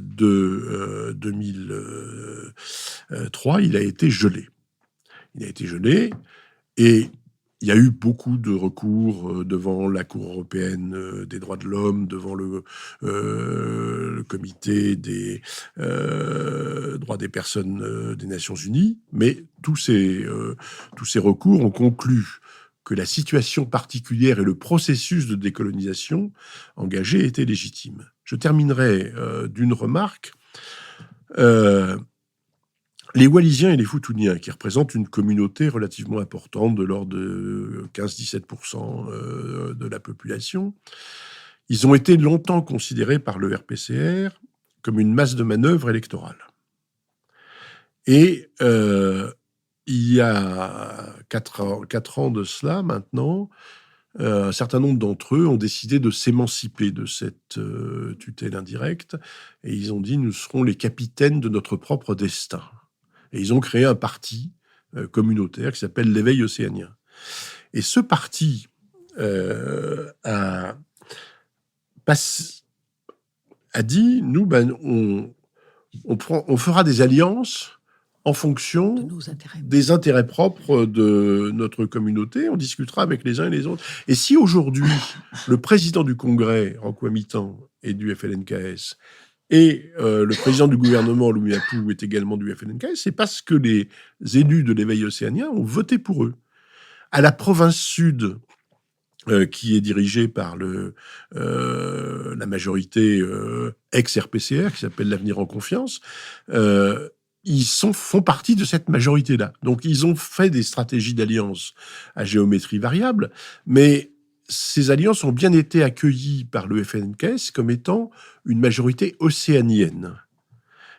de 2003, il a été gelé. Il a été gelé, et il y a eu beaucoup de recours devant la Cour européenne des droits de l'homme, devant le comité des droits des personnes des Nations Unies, mais tous ces recours ont conclu que la situation particulière et le processus de décolonisation engagé étaient légitimes. Je terminerai d'une remarque. Les Wallisiens et les Futuniens, qui représentent une communauté relativement importante de l'ordre de 15-17% de la population, ils ont été longtemps considérés par le RPCR comme une masse de manœuvre électorale. Et il y a 4 ans de cela maintenant, un certain nombre d'entre eux ont décidé de s'émanciper de cette tutelle indirecte, et ils ont dit « nous serons les capitaines de notre propre destin ». Et ils ont créé un parti communautaire qui s'appelle l'Éveil océanien. Et ce parti a dit, nous, on fera des alliances en fonction des intérêts propres de notre communauté. On discutera avec les uns et les autres. Et si aujourd'hui, le président du Congrès, Ranko Amitan, est du FLNKS, et le président du gouvernement, Lumia Pou, est également du FLNKS, c'est parce que les élus de l'Éveil océanien ont voté pour eux. À la province sud, qui est dirigée par la majorité ex-RPCR, qui s'appelle l'Avenir en Confiance, il font partie de cette majorité-là. Donc, ils ont fait des stratégies d'alliance à géométrie variable, mais ces alliances ont bien été accueillies par le FNKS comme étant une majorité océanienne.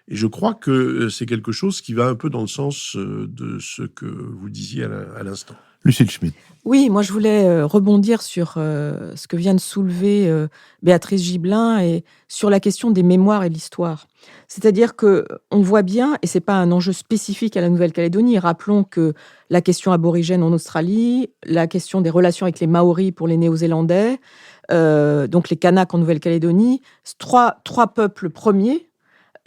Et je crois que c'est quelque chose qui va un peu dans le sens de ce que vous disiez à l'instant. Lucille Schmitt. Oui, moi je voulais rebondir sur ce que vient de soulever Béatrice Gibelin et sur la question des mémoires et de l'histoire. C'est-à-dire que on voit bien, et c'est pas un enjeu spécifique à la Nouvelle-Calédonie, rappelons que la question aborigène en Australie, la question des relations avec les Maoris pour les Néo-Zélandais, donc les Kanaks en Nouvelle-Calédonie, trois peuples premiers.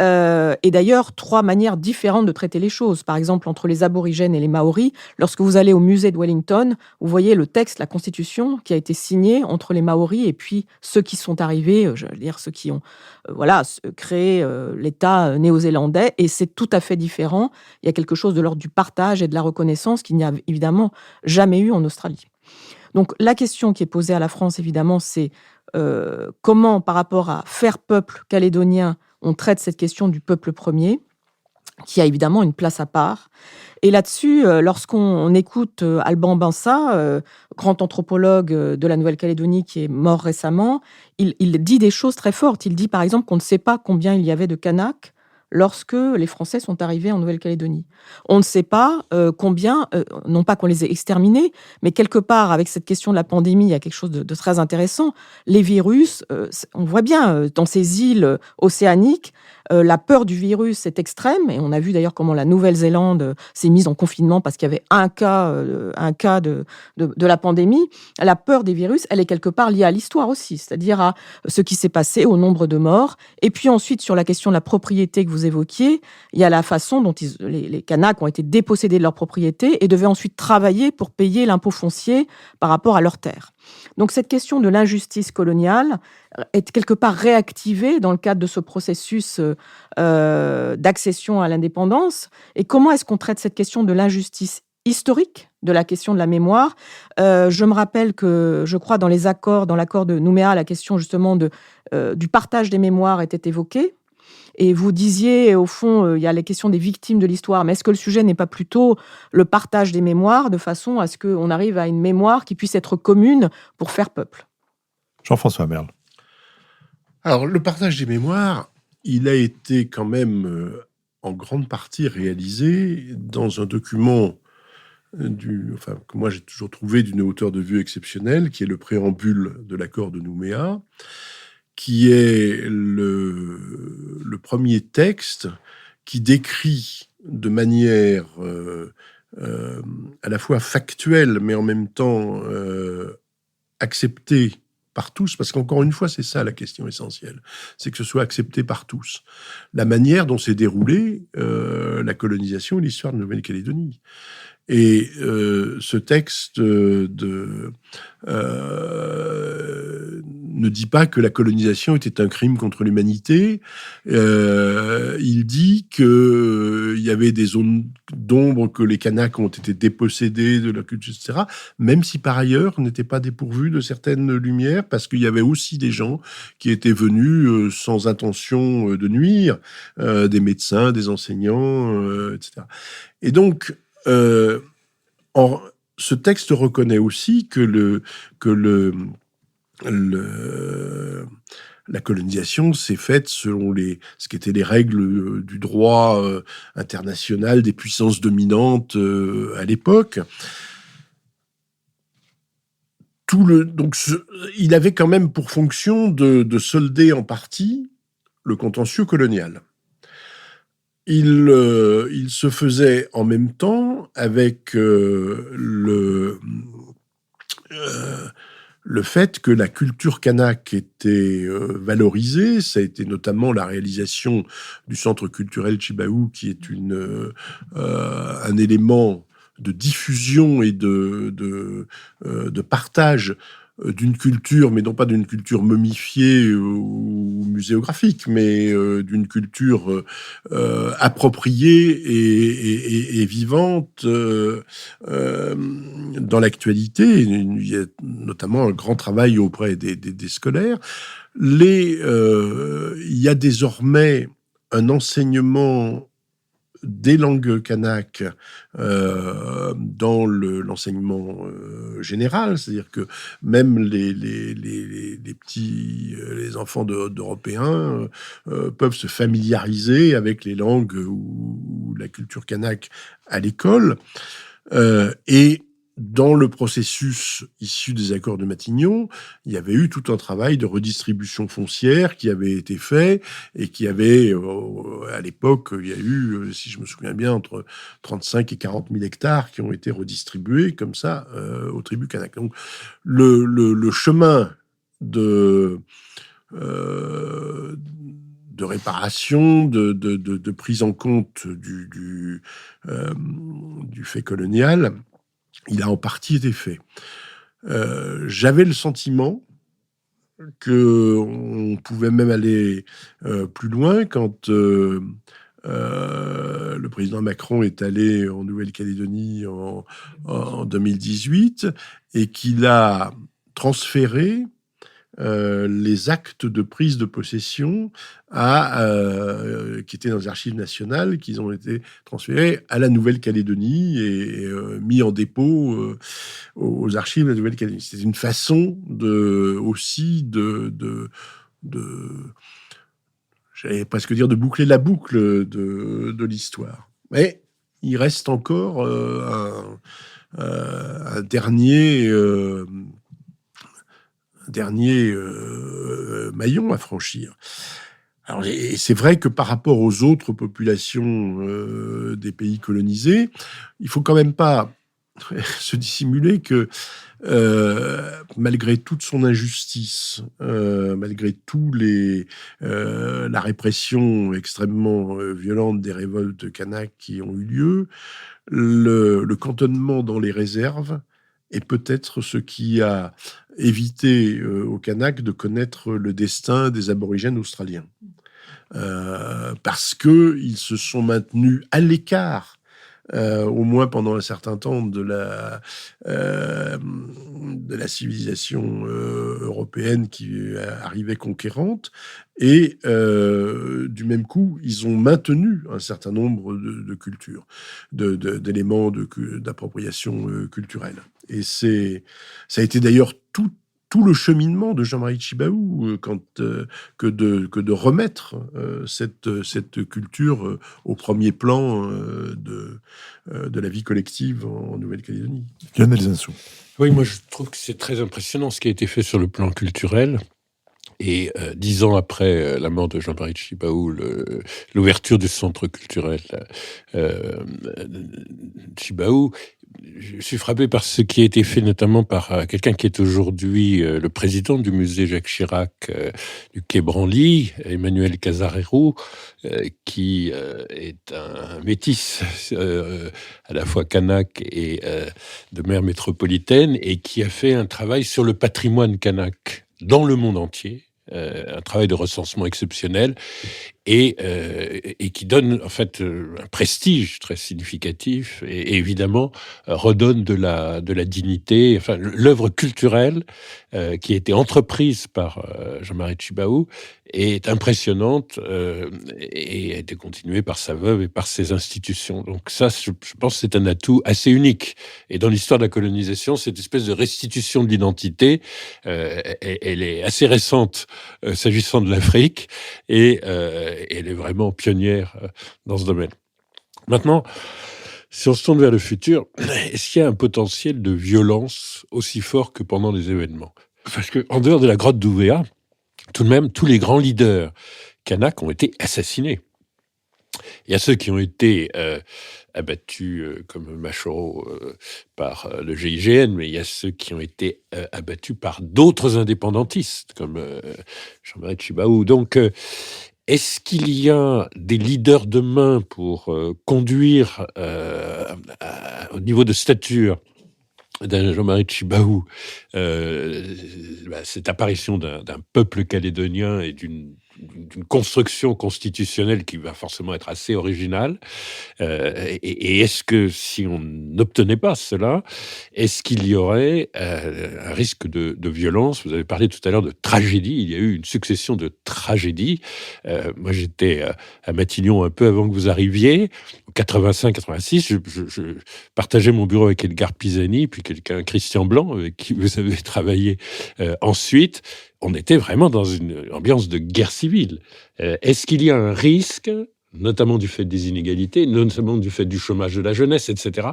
Et d'ailleurs, 3 manières différentes de traiter les choses. Par exemple, entre les aborigènes et les Maoris, lorsque vous allez au musée de Wellington, vous voyez le texte, la constitution qui a été signée entre les Maoris et puis ceux qui sont arrivés, je veux dire ceux qui ont créé l'État néo-zélandais. Et c'est tout à fait différent. Il y a quelque chose de l'ordre du partage et de la reconnaissance qu'il n'y a évidemment jamais eu en Australie. Donc la question qui est posée à la France, évidemment, c'est comment, par rapport à faire peuple calédonien, on traite cette question du peuple premier, qui a évidemment une place à part. Et là-dessus, lorsqu'on écoute Alban Bensa, grand anthropologue de la Nouvelle-Calédonie qui est mort récemment, il dit des choses très fortes. Il dit par exemple qu'on ne sait pas combien il y avait de Kanaks lorsque les Français sont arrivés en Nouvelle-Calédonie. On ne sait pas combien, non pas qu'on les ait exterminés, mais quelque part, avec cette question de la pandémie, il y a quelque chose de très intéressant. Les virus, on voit bien, dans ces îles océaniques, la peur du virus est extrême, et on a vu d'ailleurs comment la Nouvelle-Zélande s'est mise en confinement parce qu'il y avait un cas de la pandémie. La peur des virus, elle est quelque part liée à l'histoire aussi, c'est-à-dire à ce qui s'est passé, au nombre de morts. Et puis ensuite, sur la question de la propriété que vous évoquiez, il y a la façon dont les Kanaks ont été dépossédés de leur propriété et devaient ensuite travailler pour payer l'impôt foncier par rapport à leurs terres. Donc cette question de l'injustice coloniale est quelque part réactivée dans le cadre de ce processus d'accession à l'indépendance. Et comment est-ce qu'on traite cette question de l'injustice historique, de la question de la mémoire? Je me rappelle que, je crois, dans l'accord de Nouméa, la question justement du partage des mémoires était évoquée. Et vous disiez, au fond, il y a les questions des victimes de l'histoire, mais est-ce que le sujet n'est pas plutôt le partage des mémoires de façon à ce qu'on arrive à une mémoire qui puisse être commune pour faire peuple? Jean-François Merle. Alors, le partage des mémoires, il a été quand même en grande partie réalisé dans un document que moi j'ai toujours trouvé d'une hauteur de vue exceptionnelle, qui est le préambule de l'accord de Nouméa, qui est le premier texte qui décrit de manière à la fois factuelle, mais en même temps acceptée par tous, parce qu'encore une fois, c'est ça la question essentielle, c'est que ce soit accepté par tous. La manière dont s'est déroulée la colonisation et l'histoire de Nouvelle-Calédonie. Et ce texte ne dit pas que la colonisation était un crime contre l'humanité. Il dit qu'il y avait des zones d'ombre, que les Kanaks ont été dépossédés de leur culture, etc. Même si par ailleurs n'étaient pas dépourvus de certaines lumières, parce qu'il y avait aussi des gens qui étaient venus sans intention de nuire, des médecins, des enseignants, etc. Et donc, ce texte reconnaît aussi que la colonisation s'est faite selon ce qu'étaient les règles du droit international des puissances dominantes à l'époque. Il avait quand même pour fonction de solder en partie le contentieux colonial. Il se faisait en même temps avec le fait que la culture kanak était valorisée. Ça a été notamment la réalisation du centre culturel Chibaou, qui est un élément de diffusion et de partage d'une culture, mais non pas d'une culture momifiée ou muséographique, mais d'une culture appropriée et vivante dans l'actualité. Il y a notamment un grand travail auprès des scolaires. Il y a désormais un enseignement des langues kanak dans l'enseignement général, c'est-à-dire que même les petits, les enfants d'Européens peuvent se familiariser avec les langues ou la culture kanak à l'école. Et dans le processus issu des accords de Matignon, il y avait eu tout un travail de redistribution foncière qui avait été fait et qui avait, à l'époque, il y a eu, si je me souviens bien, entre 35 et 40 000 hectares qui ont été redistribués comme ça aux tribus kanak. Donc le chemin de réparation, de prise en compte du fait colonial, il a en partie été fait. J'avais le sentiment qu'on pouvait même aller plus loin quand le président Macron est allé en Nouvelle-Calédonie en 2018 et qu'il a transféré les actes de prise de possession qui étaient dans les archives nationales, qui ont été transférés à la Nouvelle-Calédonie et mis en dépôt aux archives de la Nouvelle-Calédonie. C'est une façon aussi de j'allais presque dire de boucler la boucle de l'histoire. Mais il reste encore un dernier maillon à franchir. Alors, c'est vrai que par rapport aux autres populations des pays colonisés, il faut quand même pas se dissimuler que malgré toute son injustice, malgré la répression extrêmement violente des révoltes kanak qui ont eu lieu, le cantonnement dans les réserves est peut-être ce qui a évité aux Kanaks de connaître le destin des aborigènes australiens. Parce qu'ils se sont maintenus à l'écart, au moins pendant un certain temps, de la civilisation européenne qui arrivait conquérante. Et du même coup, ils ont maintenu un certain nombre de cultures, d'éléments d'appropriation culturelle. Et ça a été d'ailleurs tout le cheminement de Jean-Marie Tjibaou que de remettre cette culture au premier plan de la vie collective en Nouvelle-Calédonie. Lionel Zinsou. Oui, moi je trouve que c'est très impressionnant ce qui a été fait sur le plan culturel. Et 10 ans après la mort de Jean-Marie Tjibaou, l'ouverture du centre culturel Tjibaou, je suis frappé par ce qui a été fait notamment par quelqu'un qui est aujourd'hui le président du musée Jacques Chirac du Quai Branly, Emmanuel Casarero, qui est un métis à la fois kanak et de mère métropolitaine, et qui a fait un travail sur le patrimoine kanak dans le monde entier, un travail de recensement exceptionnel, et qui donne en fait un prestige très significatif, et évidemment redonne de la dignité. Enfin, l'œuvre culturelle qui a été entreprise par Jean-Marie Tjibaou est impressionnante et a été continuée par sa veuve et par ses institutions. Donc ça, je pense que c'est un atout assez unique. Et dans l'histoire de la colonisation, cette espèce de restitution de l'identité, elle est assez récente s'agissant de l'Afrique, et elle est vraiment pionnière dans ce domaine. Maintenant, si on se tourne vers le futur, est-ce qu'il y a un potentiel de violence aussi fort que pendant les événements ? Parce qu'en dehors de la grotte d'Ouvéa, tout de même, tous les grands leaders kanaks ont été assassinés. Il y a ceux qui ont été abattus comme Machoro par le GIGN, mais il y a ceux qui ont été abattus par d'autres indépendantistes, comme Jean-Marie Tjibaou. Donc, est-ce qu'il y a des leaders demain pour conduire au niveau de stature d'un Jean-Marie Tjibaou cette apparition d'un peuple calédonien et d'une construction constitutionnelle qui va forcément être assez originale, et est-ce que si on n'obtenait pas cela, est-ce qu'il y aurait un risque de violence ? Vous avez parlé tout à l'heure de tragédie, il y a eu une succession de tragédies. Moi j'étais à Matignon un peu avant que vous arriviez. 85-86, je partageais mon bureau avec Edgar Pisani, puis Christian Blanc, avec qui vous avez travaillé ensuite. On était vraiment dans une ambiance de guerre civile. Est-ce qu'il y a un risque, notamment du fait des inégalités, notamment du fait du chômage de la jeunesse, etc.,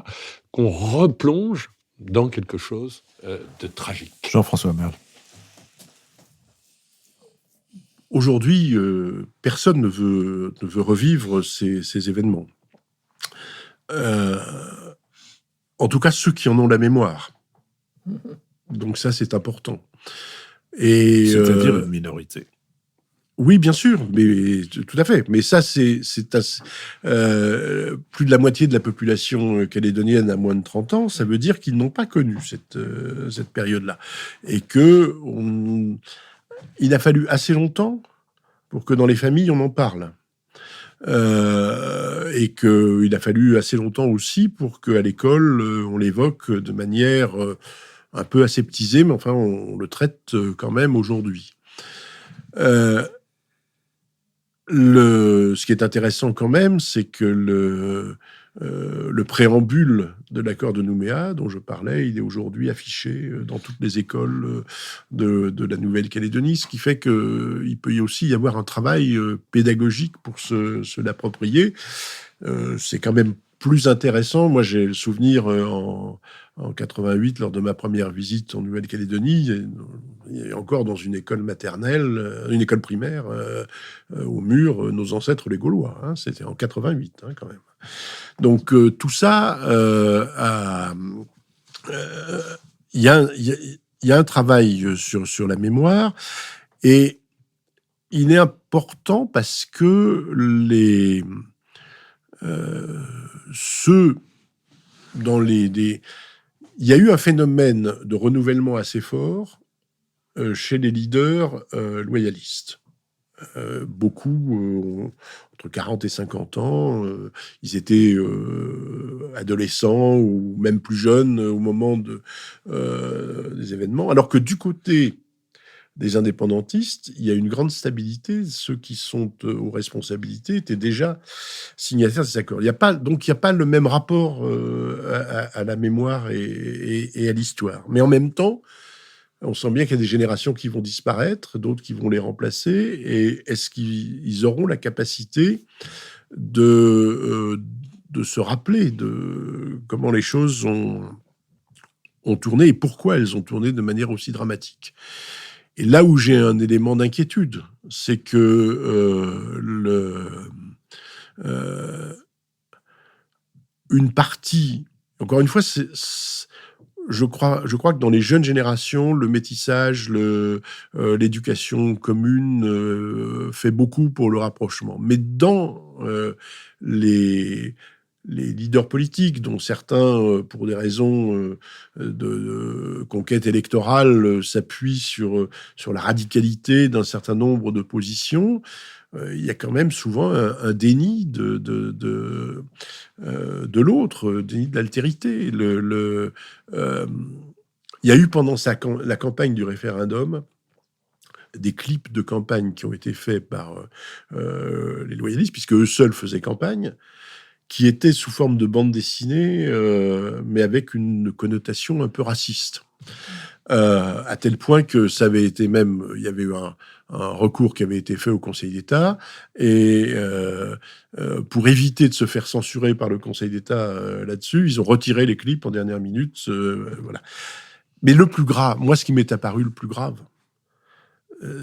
qu'on replonge dans quelque chose de tragique? Jean-François Merle. Aujourd'hui, personne ne veut revivre ces événements. En tout cas, ceux qui en ont la mémoire. Donc ça, c'est important. C'est-à-dire une minorité. Oui, bien sûr, mais tout à fait. Mais ça, c'est plus de la moitié de la population calédonienne a moins de 30 ans. Ça veut dire qu'ils n'ont pas connu cette période-là. Et il a fallu assez longtemps pour que dans les familles, on en parle. Et qu'il a fallu assez longtemps aussi pour qu'à l'école, on l'évoque de manière un peu aseptisée, mais enfin, on le traite quand même aujourd'hui. Ce qui est intéressant quand même, c'est que le préambule de l'accord de Nouméa, dont je parlais, il est aujourd'hui affiché dans toutes les écoles de la Nouvelle-Calédonie, ce qui fait qu'il peut aussi y avoir un travail pédagogique pour se l'approprier. C'est quand même plus intéressant. Moi, j'ai le souvenir en 88, lors de ma première visite en Nouvelle-Calédonie, et encore dans une école maternelle, une école primaire, au mur, nos ancêtres les Gaulois. Hein, c'était en 88, quand même. Donc tout ça, il y a un travail sur la mémoire, et il est important parce que il y a eu un phénomène de renouvellement assez fort chez les leaders loyalistes. Beaucoup, entre 40 et 50 ans, ils étaient adolescents ou même plus jeunes au moment des événements, alors que du côté des indépendantistes, il y a une grande stabilité. Ceux qui sont aux responsabilités étaient déjà signataires de ces accords. Donc il n'y a pas le même rapport à la mémoire et à l'histoire. Mais en même temps, on sent bien qu'il y a des générations qui vont disparaître, d'autres qui vont les remplacer. Et est-ce qu'ils auront la capacité de se rappeler de comment les choses ont tourné et pourquoi elles ont tourné de manière aussi dramatique? Et là où j'ai un élément d'inquiétude, c'est que une partie, encore une fois, je crois que dans les jeunes générations, le métissage, l'éducation commune fait beaucoup pour le rapprochement. Mais dans les leaders politiques, dont certains, pour des raisons de conquête électorale, s'appuient sur la radicalité d'un certain nombre de positions, il y a quand même souvent un déni de l'autre, déni de l'altérité. Il y a eu pendant la campagne du référendum des clips de campagne qui ont été faits par les loyalistes, puisque eux seuls faisaient campagne, qui étaient sous forme de bande dessinée, mais avec une connotation un peu raciste. À tel point que ça avait été même... Il y avait eu un recours qui avait été fait au Conseil d'État, et pour éviter de se faire censurer par le Conseil d'État là-dessus, ils ont retiré les clips en dernière minute. Voilà. Mais le plus grave, moi, ce qui m'est apparu le plus grave,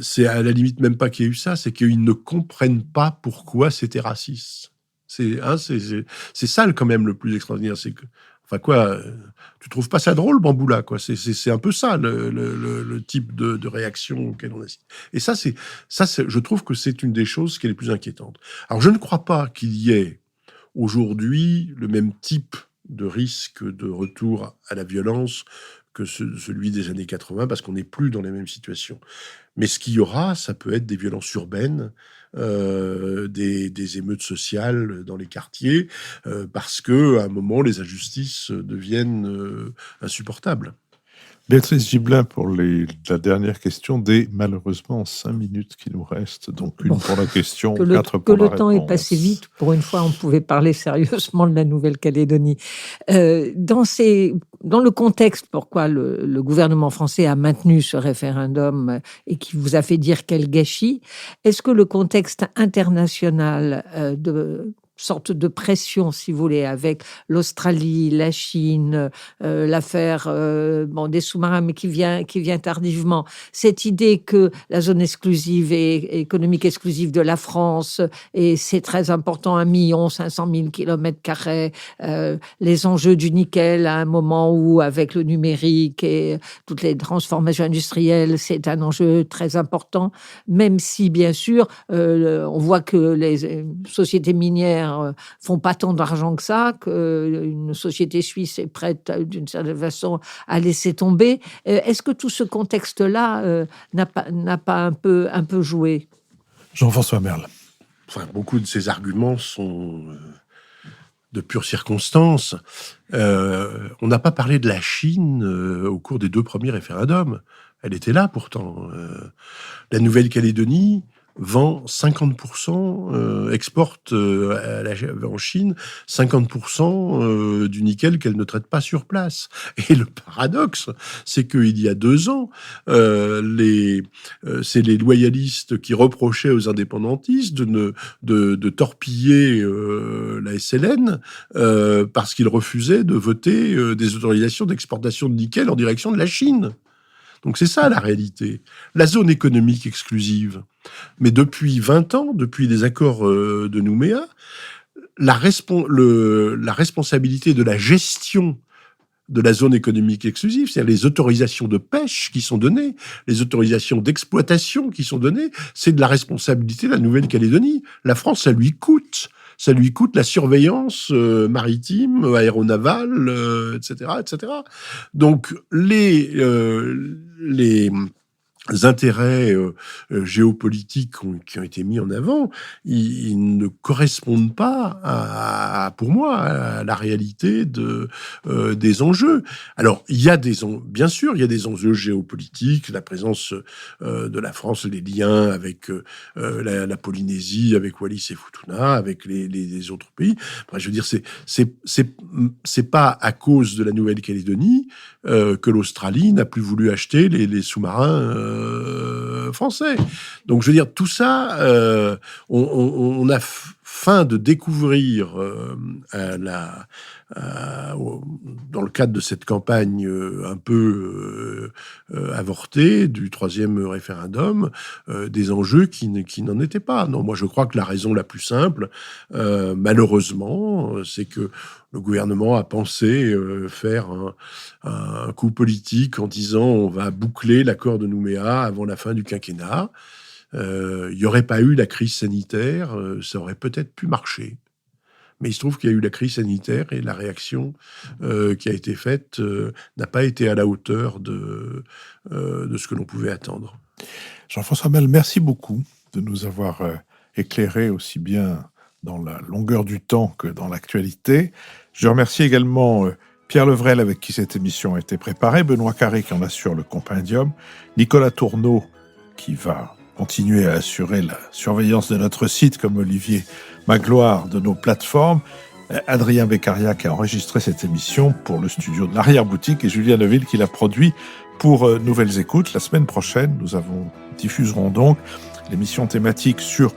c'est à la limite même pas qu'il y ait eu ça, c'est qu'ils ne comprennent pas pourquoi c'était raciste. C'est ça quand même le plus extraordinaire. C'est que, enfin quoi, tu trouves pas ça drôle, Bamboula, quoi? C'est un peu ça le type de réaction auquel on assiste. Et ça, je trouve que c'est une des choses qui est les plus inquiétantes. Alors je ne crois pas qu'il y ait aujourd'hui le même type de risque de retour à la violence que celui des années 80, parce qu'on n'est plus dans les mêmes situations. Mais ce qu'il y aura, ça peut être des violences urbaines, des émeutes sociales dans les quartiers, parce que à un moment, les injustices deviennent insupportables. Béatrice Gibelin, pour la dernière question, malheureusement 5 minutes qui nous restent, donc une pour la question, 4 pour la réponse. Que le temps est passé vite, pour une fois on pouvait parler sérieusement de la Nouvelle-Calédonie. Dans le contexte, pourquoi le gouvernement français a maintenu ce référendum et qui vous a fait dire quel gâchis, est-ce que le contexte international de sorte de pression, si vous voulez, avec l'Australie, la Chine, l'affaire des sous-marins, mais qui vient tardivement. Cette idée que la zone exclusive et économique exclusive de la France, et c'est très important, 1 500 000 km², les enjeux du nickel à un moment où, avec le numérique et toutes les transformations industrielles, c'est un enjeu très important, même si, bien sûr, on voit que les sociétés minières font pas tant d'argent que ça, qu'une société suisse est prête d'une certaine façon à laisser tomber. Est-ce que tout ce contexte-là n'a pas un peu joué? Jean-François Merle. Enfin, beaucoup de ces arguments sont de pure circonstance. On n'a pas parlé de la Chine au cours des 2 premiers référendums. Elle était là pourtant. La Nouvelle-Calédonie vend 50%, exporte en Chine 50% du nickel qu'elle ne traite pas sur place. Et le paradoxe, c'est qu'il y a 2 ans, c'est les loyalistes qui reprochaient aux indépendantistes de torpiller la SLN parce qu'ils refusaient de voter des autorisations d'exportation de nickel en direction de la Chine. Donc c'est ça la réalité. La zone économique exclusive. Mais depuis 20 ans, depuis les accords de Nouméa, la responsabilité de la gestion de la zone économique exclusive, c'est-à-dire les autorisations de pêche qui sont données, les autorisations d'exploitation qui sont données, c'est de la responsabilité de la Nouvelle-Calédonie. La France, ça lui coûte. Ça lui coûte la surveillance maritime, aéronavale, etc., etc. Donc, les intérêts géopolitiques qui ont été mis en avant, ils ne correspondent pas, pour moi, à la réalité des enjeux. Alors, bien sûr, il y a des enjeux géopolitiques, la présence de la France, les liens avec la Polynésie, avec Wallis et Futuna, avec les autres pays. Enfin, je veux dire, c'est pas à cause de la Nouvelle-Calédonie que l'Australie n'a plus voulu acheter les sous-marins français. Donc, je veux dire, tout ça, on a faim de découvrir dans le cadre de cette campagne un peu avortée du 3e référendum, des enjeux qui n'en étaient pas. Non, moi, je crois que la raison la plus simple, malheureusement, c'est que le gouvernement a pensé faire un coup politique en disant on va boucler l'accord de Nouméa avant la fin du quinquennat. Il n'y aurait pas eu la crise sanitaire, ça aurait peut-être pu marcher. Mais il se trouve qu'il y a eu la crise sanitaire et la réaction qui a été faite n'a pas été à la hauteur de ce que l'on pouvait attendre. Jean-François Merle, merci beaucoup de nous avoir éclairé aussi bien dans la longueur du temps que dans l'actualité. Je remercie également Pierre Levrel, avec qui cette émission a été préparée, Benoît Carré, qui en assure le compendium, Nicolas Tourneau, qui va continuer à assurer la surveillance de notre site, comme Olivier Magloire de nos plateformes, Adrien Beccaria, qui a enregistré cette émission pour le studio de l'Arrière-Boutique, et Julien Neuville, qui l'a produit pour Nouvelles Écoutes. La semaine prochaine, nous diffuserons donc l'émission thématique sur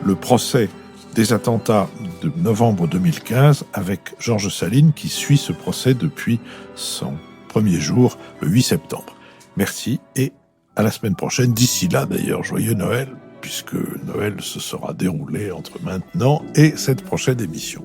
le procès des attentats de novembre 2015 avec Georges Saline, qui suit ce procès depuis son premier jour, le 8 septembre. Merci et à la semaine prochaine. D'ici là, d'ailleurs, joyeux Noël, puisque Noël se sera déroulé entre maintenant et cette prochaine émission.